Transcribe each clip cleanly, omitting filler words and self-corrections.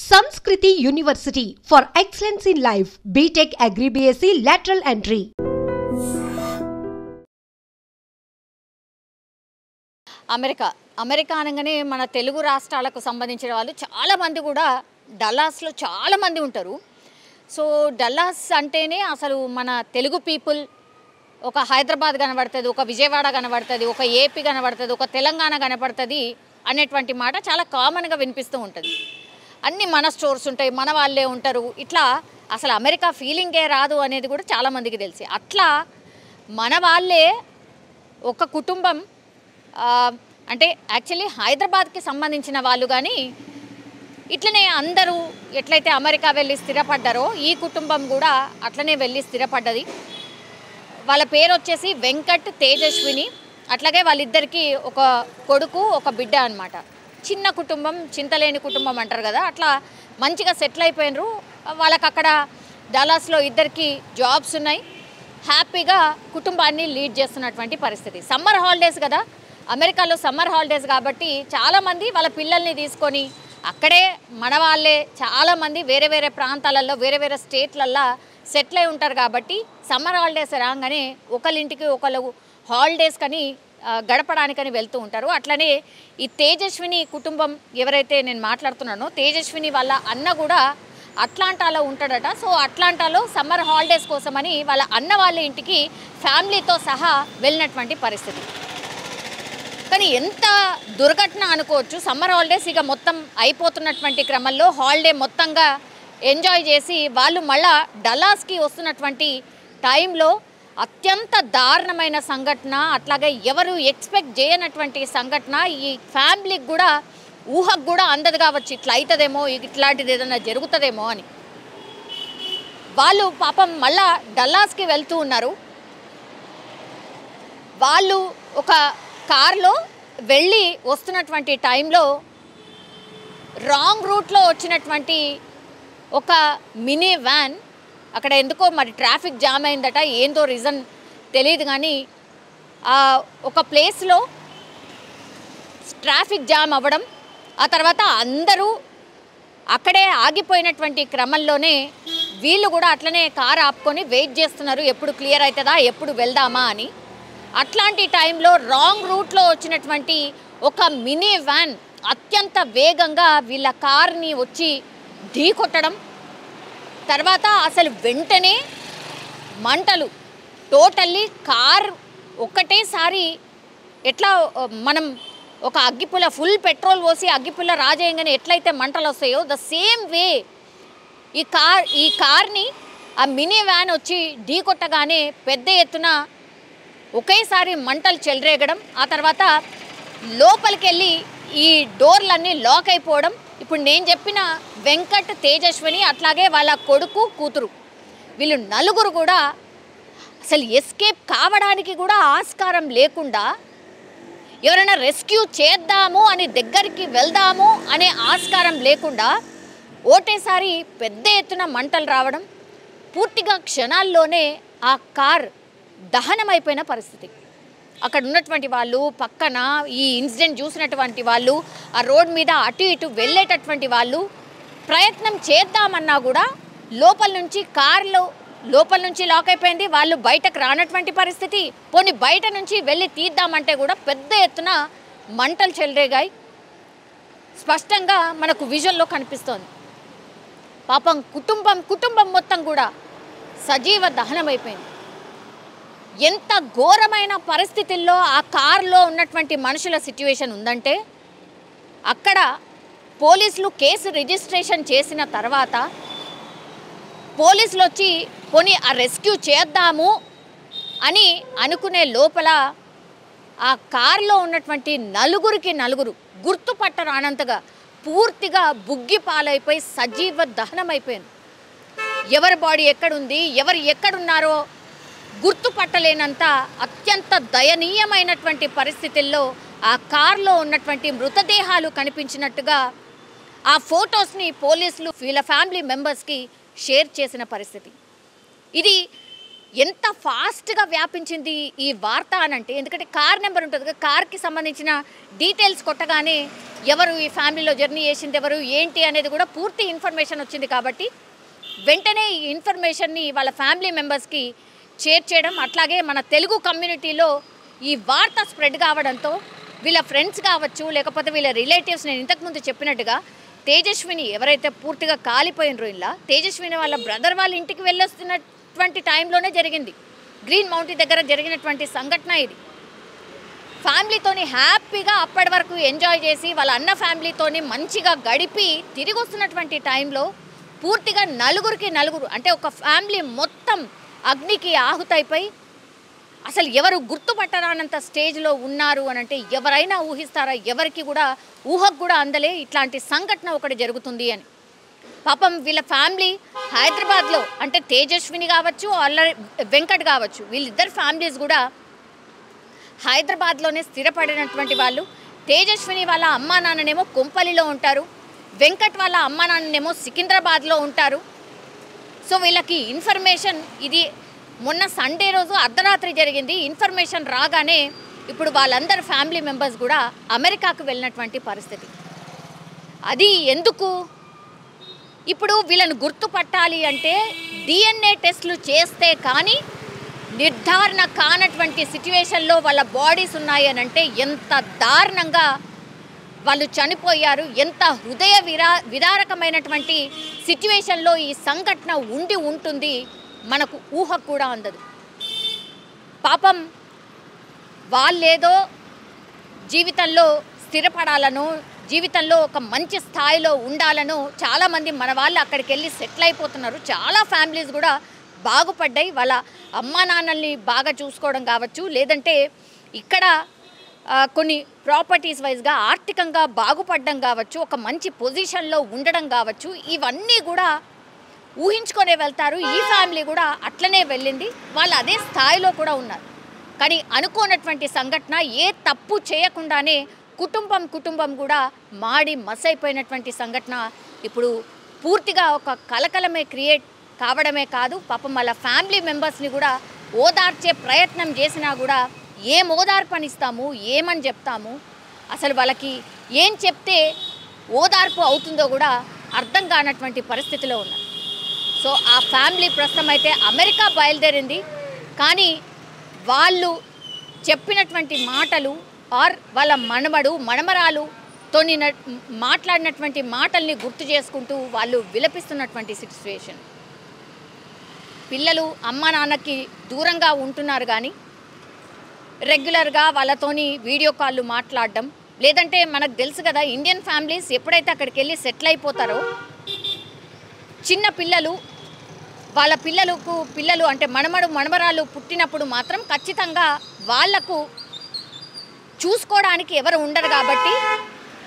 Sanskriti University for excellence in life. BTech Agri BSc lateral entry. America అనగానే మన తెలుగు రాష్ట్రాలకు సంబంధించిన వాళ్ళు చాలా మంది కూడా డల్లాస్లో చాలా మంది ఉంటారు. సో డల్లాస్ అంటేనే అసలు మన తెలుగు పీపుల్ ఒక హైదరాబాద్ కనబడుతుంది, ఒక విజయవాడ కనబడుతుంది, ఒక ఏపీ కనబడుతుంది, ఒక తెలంగాణ కనబడుతుంది అనేటువంటి మాట చాలా కామన్గా వినిపిస్తూ ఉంటుంది. అన్నీ మన స్టోర్స్ ఉంటాయి, మన వాళ్ళే ఉంటారు. ఇట్లా అసలు అమెరికా ఫీలింగే రాదు అనేది కూడా చాలామందికి తెలిసి, అట్లా మన వాళ్ళే ఒక కుటుంబం అంటే యాక్చువల్లీ హైదరాబాద్కి సంబంధించిన వాళ్ళు, కానీ ఇట్లనే అందరూ ఎట్లయితే అమెరికా వెళ్ళి స్థిరపడ్డారో ఈ కుటుంబం కూడా అట్లనే వెళ్ళి స్థిరపడ్డది. వాళ్ళ పేరు వచ్చేసి వెంకట్ తేజస్విని. అట్లాగే వాళ్ళిద్దరికీ ఒక కొడుకు ఒక బిడ్డ అన్నమాట. చిన్న కుటుంబం, చింతలేని కుటుంబం అంటారు కదా, అట్లా మంచిగా సెటిల్ అయిపోయినరు. వాళ్ళకి అక్కడ డల్లాస్లో ఇద్దరికి జాబ్స్ ఉన్నాయి. హ్యాపీగా కుటుంబాన్ని లీడ్ చేస్తున్నటువంటి పరిస్థితి. సమ్మర్ హాలిడేస్ కదా, అమెరికాలో సమ్మర్ హాలిడేస్ కాబట్టి చాలామంది వాళ్ళ పిల్లల్ని తీసుకొని అక్కడే మన వాళ్ళే చాలామంది వేరే వేరే ప్రాంతాలలో వేరే వేరే స్టేట్లల్లో సెటిల్ అయి ఉంటారు. కాబట్టి సమ్మర్ హాలిడేస్ రాగానే ఒకళ్ళింటికి ఒకళ్ళు హాలిడేస్ కని గడపడానికని వెళ్తూ ఉంటారు. అట్లనే ఈ తేజస్విని కుటుంబం ఎవరైతే నేను మాట్లాడుతున్నానో, తేజస్విని వాళ్ళ అన్న కూడా అట్లాంటాలో ఉంటాడట. సో అట్లాంటాలో సమ్మర్ హాలిడేస్ కోసమని వాళ్ళ అన్న వాళ్ళ ఇంటికి ఫ్యామిలీతో సహా వెళ్ళినటువంటి పరిస్థితి. కానీ ఎంత దుర్ఘటన అనుకోవచ్చు. సమ్మర్ హాలిడేస్ ఇక మొత్తం అయిపోతున్నటువంటి క్రమంలో హాలిడే మొత్తంగా ఎంజాయ్ చేసి వాళ్ళు మళ్ళా డల్లాస్కి వస్తున్నటువంటి టైంలో అత్యంత దారుణమైన సంఘటన, అట్లాగే ఎవరు ఎక్స్పెక్ట్ చేయనటువంటి సంఘటన, ఈ ఫ్యామిలీకి కూడా ఊహకు కూడా అందదు కావచ్చు ఇట్లా అవుతుందేమో, ఇట్లాంటిది ఏదైనా జరుగుతుందేమో అని. వాళ్ళు పాపం మళ్ళా డల్లాస్కి వెళ్తూ ఉన్నారు. వాళ్ళు ఒక కార్లో వెళ్ళి వస్తున్నటువంటి టైంలో రాంగ్ రూట్లో వచ్చినటువంటి ఒక మినీ వ్యాన్, అక్కడ ఎందుకో మరి ట్రాఫిక్ జామ్ అయిందట, ఏందో రీజన్ తెలియదు, కానీ ఒక ప్లేస్లో ట్రాఫిక్ జామ్ అవ్వడం, ఆ తర్వాత అందరూ అక్కడే ఆగిపోయినటువంటి క్రమంలోనే వీళ్ళు కూడా అట్లనే కారు ఆపుకొని వెయిట్ చేస్తున్నారు, ఎప్పుడు క్లియర్ అవుతుందా, ఎప్పుడు వెళ్దామా అని. అట్లాంటి టైంలో రాంగ్ రూట్లో వచ్చినటువంటి ఒక మినీ వ్యాన్ అత్యంత వేగంగా వీళ్ళ కార్ని వచ్చి ఢీ కొట్టడం, తర్వాత అసలు వెంటనే మంటలు టోటల్లీ కార్ ఒక్కటేసారి కార్ని మనం ఒక అగ్గిపుల్ల ఫుల్ పెట్రోల్ పోసి అగ్గిపుల్ల రాజేయంగానే ఎట్లయితే మంటలు వస్తాయో ద సేమ్ వే ఈ కార్ని ఆ మినీ వ్యాన్ వచ్చి ఢీ కొట్టగానే పెద్ద ఎత్తున ఒకేసారి మంటలు చెలరేగడం, ఆ తర్వాత లోపలికి వెళ్ళి ఈ డోర్లన్నీ లాక్ అయిపోవడం. ఇప్పుడు నేను చెప్పిన వెంకట్ తేజస్విని అట్లాగే వాళ్ళ కొడుకు కూతురు వీళ్ళు నలుగురు కూడా అసలు ఎస్కేప్ కావడానికి కూడా ఆస్కారం లేకుండా, ఎవరైనా రెస్క్యూ చేద్దాము అని దగ్గరికి వెళ్దాము అనే ఆస్కారం లేకుండా ఒకటేసారి పెద్ద ఎత్తున మంటలు రావడం, పూర్తిగా క్షణాల్లోనే ఆ కార్ దహనమైపోయిన పరిస్థితి. అక్కడ ఉన్నటువంటి వాళ్ళు, పక్కన ఈ ఇన్సిడెంట్ చూసినటువంటి వాళ్ళు, ఆ రోడ్ మీద అటు ఇటు వెళ్ళేటటువంటి వాళ్ళు ప్రయత్నం చేద్దామన్నా కూడా లోపల నుంచి లాక్ అయిపోయింది. వాళ్ళు బయటకు రానటువంటి పరిస్థితి. పోనీ బయట నుంచి వెళ్ళి తీద్దామంటే కూడా పెద్ద ఎత్తున మంటలు చెలరేగాయి. స్పష్టంగా మనకు విజువల్లో కనిపిస్తోంది. పాపం కుటుంబం మొత్తం కూడా సజీవ దహనమైపోయింది. ఎంత ఘోరమైన పరిస్థితుల్లో ఆ కారులో ఉన్నటువంటి మనుషుల సిట్యుయేషన్ ఉందంటే, అక్కడ పోలీసులు కేసు రిజిస్ట్రేషన్ చేసిన తర్వాత పోలీసులు వచ్చి పోనీ ఆ రెస్క్యూ చేద్దాము అని అనుకునే లోపల ఆ కారులో ఉన్నటువంటి నలుగురు గుర్తుపట్టరానంతగా పూర్తిగా బుగ్గి పాలైపోయి సజీవ దహనమైపోయింది. ఎవరి బాడీ ఎక్కడుంది, ఎవరు ఎక్కడున్నారో గుర్తుపట్టలేనంత అత్యంత దయనీయమైనటువంటి పరిస్థితుల్లో ఆ కార్లో ఉన్నటువంటి మృతదేహాలు కనిపించినట్టుగా ఆ ఫొటోస్ని పోలీసులు వీళ్ళ ఫ్యామిలీ మెంబర్స్కి షేర్ చేసిన పరిస్థితి. ఇది ఎంత ఫాస్ట్గా వ్యాపించింది ఈ వార్త అనంటే, ఎందుకంటే కార్ నెంబర్ ఉంటుంది కదా, కార్కి సంబంధించిన డీటెయిల్స్ కొట్టగానే ఎవరు ఈ ఫ్యామిలీలో జర్నీ చేసింది, ఎవరు ఏంటి అనేది కూడా పూర్తి ఇన్ఫర్మేషన్ వచ్చింది. కాబట్టి వెంటనే ఈ ఇన్ఫర్మేషన్ని వాళ్ళ ఫ్యామిలీ మెంబర్స్కి షేర్ చేయడం, అట్లాగే మన తెలుగు కమ్యూనిటీలో ఈ వార్త స్ప్రెడ్ కావడంతో వీళ్ళ ఫ్రెండ్స్ కావచ్చు, లేకపోతే వీళ్ళ రిలేటివ్స్, నేను ఇంతకుముందు చెప్పినట్టుగా తేజస్విని ఎవరైతే పూర్తిగా కాలిపోయినరో, ఇలా తేజస్విని వాళ్ళ బ్రదర్ వాళ్ళ ఇంటికి వెళ్ళొస్తున్నటువంటి టైంలోనే జరిగింది. గ్రీన్ మౌంటైన్ దగ్గర జరిగినటువంటి సంఘటన ఇది. ఫ్యామిలీతోని హ్యాపీగా అప్పటి వరకు ఎంజాయ్ చేసి వాళ్ళ అన్న ఫ్యామిలీతోని మంచిగా గడిపి తిరిగి వస్తున్నటువంటి టైంలో పూర్తిగా నలుగురు అంటే ఒక ఫ్యామిలీ మొత్తం అగ్నికి ఆహుతైపోయి అసలు ఎవరు గుర్తుపట్టరానంత స్టేజ్లో ఉన్నారు అని అంటే ఎవరైనా ఊహిస్తారా? ఎవరికి కూడా ఊహకు కూడా అందలే ఇట్లాంటి సంఘటన ఒకటి జరుగుతుంది అని. పాపం వీళ్ళ ఫ్యామిలీ హైదరాబాద్లో, అంటే తేజస్విని కావచ్చు, ఆల్రెడీ వెంకట్ కావచ్చు, వీళ్ళిద్దరు ఫ్యామిలీస్ కూడా హైదరాబాద్లోనే స్థిరపడినటువంటి వాళ్ళు. తేజస్విని వాళ్ళ అమ్మా నాన్ననేమో కొంపల్లిలో ఉంటారు, వెంకట్ వాళ్ళ అమ్మా నాన్ననేమో సికింద్రాబాద్లో ఉంటారు. సో వీళ్ళకి ఇన్ఫర్మేషన్, ఇది మొన్న సండే రోజు అర్ధరాత్రి జరిగింది. ఇన్ఫర్మేషన్ రాగానే ఇప్పుడు వాళ్ళందరు ఫ్యామిలీ మెంబర్స్ కూడా అమెరికాకు వెళ్ళినటువంటి పరిస్థితి. అది ఎందుకు? ఇప్పుడు వీళ్ళని గుర్తుపట్టాలి అంటే DNA టెస్టులు చేస్తే కానీ నిర్ధారణ కానటువంటి సిచ్యువేషన్లో వాళ్ళ బాడీస్ ఉన్నాయి అని అంటే ఎంత దారుణంగా వాళ్ళు చనిపోయారు, ఎంత హృదయ విదారకమైనటువంటి సిచ్యువేషన్లో ఈ సంఘటన ఉండి ఉంటుంది మనకు ఊహకు కూడా అందదు. పాపం వాళ్ళేదో జీవితంలో స్థిరపడాలను, జీవితంలో ఒక మంచి స్థాయిలో ఉండాలను చాలామంది మన వాళ్ళు అక్కడికి వెళ్ళి సెటిల్ అయిపోతున్నారు. చాలా ఫ్యామిలీస్ కూడా బాగుపడ్డాయి, వాళ్ళ అమ్మా నాన్నల్ని బాగా చూసుకోవడం కావచ్చు, లేదంటే ఇక్కడ కొన్ని ప్రాపర్టీస్ వైజ్గా ఆర్థికంగా బాగుపడడం కావచ్చు, ఒక మంచి పొజిషన్లో ఉండడం కావచ్చు, ఇవన్నీ కూడా ఊహించుకొనే వెళ్తారు. ఈ ఫ్యామిలీ కూడా అట్లనే వెళ్ళింది, వాళ్ళు అదే స్థాయిలో కూడా ఉన్నారు. కానీ అనుకోనటువంటి సంఘటన, ఏ తప్పు చేయకుండానే కుటుంబం కూడా మాడి మసైపోయినటువంటి సంఘటన ఇప్పుడు పూర్తిగా ఒక కలకలమే క్రియేట్ కావడమే కాదు, పాపం వాళ్ళ ఫ్యామిలీ మెంబర్స్ని కూడా ఓదార్చే ప్రయత్నం చేసినా కూడా ఏం ఓదార్పనిస్తాము, ఏమని చెప్తాము, అసలు వాళ్ళకి ఏం చెప్తే ఓదార్పు అవుతుందో కూడా అర్థం కానటువంటి పరిస్థితిలో ఉన్నారు. సో ఆ ఫ్యామిలీ ప్రస్తుతం అయితే అమెరికా బయలుదేరింది. కానీ వాళ్ళు చెప్పినటువంటి మాటలు ఆర్ వాళ్ళ మనమరాలుతో మాట్లాడినటువంటి మాటల్ని గుర్తు చేసుకుంటూ వాళ్ళు విలపిస్తున్నటువంటి సిచ్యువేషన్. పిల్లలు అమ్మ నాన్నకి దూరంగా ఉంటున్నారు, కానీ రెగ్యులర్గా వాళ్ళతోని వీడియో కాళ్ళు మాట్లాడడం, లేదంటే మనకు తెలుసు కదా ఇండియన్ ఫ్యామిలీస్ ఎప్పుడైతే అక్కడికి వెళ్ళి సెటిల్ అయిపోతారో చిన్న పిల్లలు వాళ్ళ పిల్లలు అంటే మనమరాలు పుట్టినప్పుడు మాత్రం ఖచ్చితంగా వాళ్లకు చూసుకోవడానికి ఎవరు ఉండరు. కాబట్టి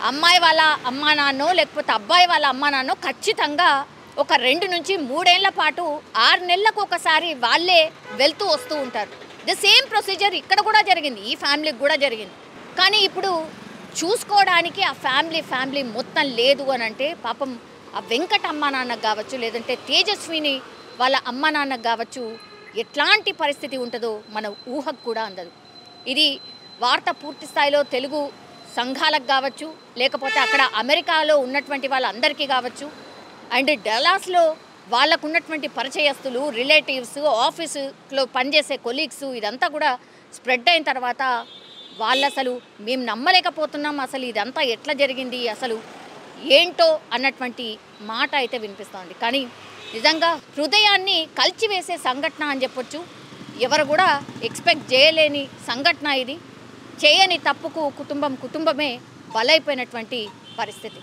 అమ్మాయి వాళ్ళ అమ్మా నాన్నో లేకపోతే అబ్బాయి వాళ్ళ అమ్మా నాన్నో ఖచ్చితంగా ఒక 2 నుంచి 3 ఏళ్ల పాటు 6 నెలలకు ఒకసారి వాళ్ళే వెళ్తూ వస్తూ ఉంటారు. ది సేమ్ ప్రొసీజర్ ఇక్కడ కూడా జరిగింది, ఈ ఫ్యామిలీకి కూడా జరిగింది. కానీ ఇప్పుడు చూసుకోవడానికి ఆ ఫ్యామిలీ మొత్తం లేదు అని అంటే పాపం ఆ వెంకట అమ్మా నాన్నకు కావచ్చు, లేదంటే తేజస్విని వాళ్ళ అమ్మ నాన్నకు కావచ్చు, ఎట్లాంటి పరిస్థితి ఉంటుందో మన ఊహకు కూడా అందదు. ఇది వార్త పూర్తి స్థాయిలో తెలుగు సంఘాలకు కావచ్చు, లేకపోతే అక్కడ అమెరికాలో ఉన్నటువంటి వాళ్ళందరికీ కావచ్చు, అండ్ డల్లాస్లో వాళ్ళకు ఉన్నటువంటి పరిచయస్తులు, రిలేటివ్స్, ఆఫీసులో పనిచేసే కొలీగ్స్, ఇదంతా కూడా స్ప్రెడ్ అయిన తర్వాత వాళ్ళు అసలు మేము నమ్మలేకపోతున్నాం, అసలు ఇదంతా ఎట్లా జరిగింది, అసలు ఏంటో అన్నటువంటి మాట అయితే వినిపిస్తోంది. కానీ నిజంగా హృదయాన్ని కలిచివేసే సంఘటన అని చెప్పొచ్చు. ఎవరు కూడా ఎక్స్పెక్ట్ చేయలేని సంఘటన ఇది. చేయని తప్పుకు కుటుంబమే బలైపోయినటువంటి పరిస్థితి.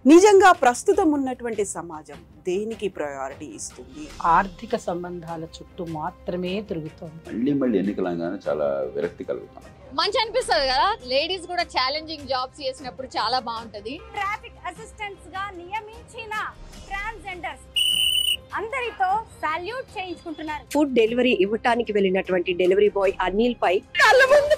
నిజంగా ప్రస్తుతం ఉన్నటువంటి సమాజం దేనికి ప్రయారిటీ ఇస్తుంది? ఆర్థిక సంబంధాల చుట్టూ మాత్రమే తిరుగుతోంది. మళ్ళీ ఎన్నికలంగానే చాలా విరక్తి కలుగుతాం. మంచి అనిపిస్తుంది కదా, లేడీస్ కూడా ఛాలెంజింగ్ జాబ్స్ చేసినప్పుడు చాలా బాగుంటది. ట్రాఫిక్ అసిస్టెంట్స్ గా నియమించిన ట్రాన్స్జెండర్స్ అందరితో సాల్యూట్ చేయించుకుంటున్నారు. ఫుడ్ డెలివరీ ఇవ్వటానికి వెళ్ళినటువంటి డెలివరీ బాయ్ అనిల్ పై కళ్ళ ముందు